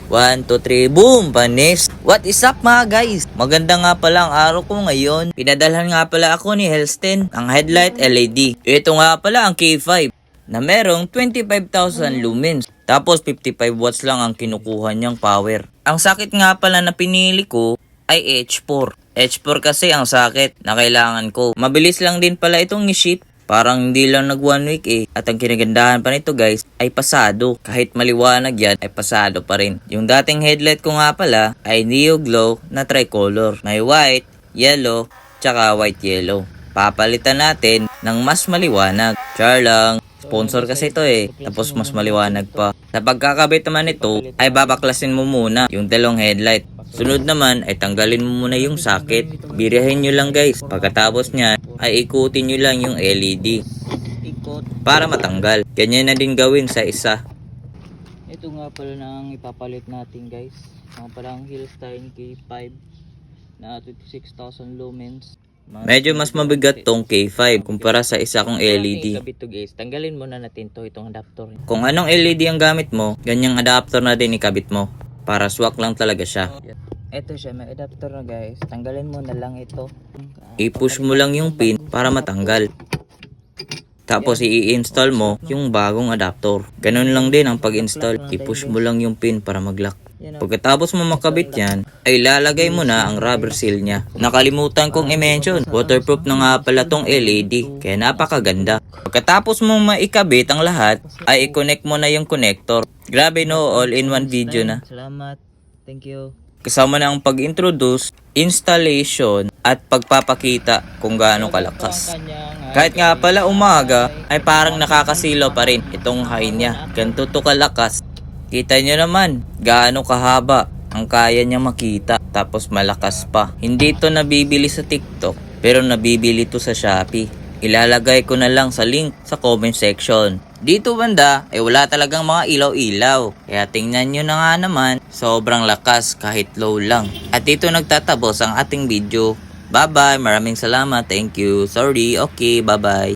1, 2, 3, boom! Panis! What is up mga guys? Maganda nga pala ang araw ko ngayon. Pinadalhan nga pala ako ni Helston ang headlight LED. Ito nga pala ang K5 na merong 25,000 lumens. Tapos 55 watts lang ang kinukuha niyang power. Ang sakit nga pala na pinili ko ay H4. H4 kasi ang sakit na kailangan ko. Mabilis lang din pala itong ni-ship. Parang hindi lang nag 1 week eh. At ang kinagandahan pa nito guys ay pasado. Kahit maliwanag yan ay pasado pa rin. Yung dating headlight ko nga pala ay Neo Glow na tricolor. May white, yellow, tsaka white yellow. Papalitan natin ng mas maliwanag. Char lang. Sponsor kasi ito eh. Tapos mas maliwanag pa. Sa pagkakabit naman nito ay babaklasin mo muna yung dalawang headlight. Sunod naman ay tanggalin mo muna yung socket. Birahin nyo lang guys. Pagkatapos niya ay ikutin nyo lang yung LED para matanggal. Ganyan na din gawin sa isa. Ito nga pala nang ipapalit natin guys. Mga palang Helston K5 na 26,000 lumens. Medyo mas mabigat tong K5 kumpara sa isa kong LED. Ikabit to guys. Tanggalin muna natin to itong adapter. Kung anong LED ang gamit mo, ganyang adapter na din ikabit mo. Para swak lang talaga siya. Ito siya, may adapter na guys. Tanggalin mo na lang ito. I-push mo lang yung pin para matanggal. Tapos i-install mo yung bagong adapter. Ganun lang din ang pag-install. I-push mo lang yung pin para mag-lock. Pagkatapos mo makabit yan, ay lalagay mo na ang rubber seal niya. Nakalimutan kong i-mention, waterproof na nga pala tong LED, kaya napakaganda. Pagkatapos mo maikabit ang lahat, ay i-connect mo na yung connector. Grabe no, all-in-one video na. Salamat. Thank you. Kasama na ang pag-introduce, installation, at pagpapakita kung gaano kalakas. Kahit nga pala umaga, ay parang nakakasilaw pa rin itong high niya. Ganito to kalakas. Kita nyo naman, gaano kahaba ang kaya niya makita. Tapos malakas pa. Hindi to nabibili sa TikTok, pero nabibili to sa Shopee. Ilalagay ko na lang sa link sa comment section. Dito banda ay wala talagang mga ilaw-ilaw. Kaya tingnan nyo na nga naman, sobrang lakas kahit low lang. At dito nagtatapos ang ating video. Bye bye, maraming salamat, thank you. Sorry, okay, bye bye.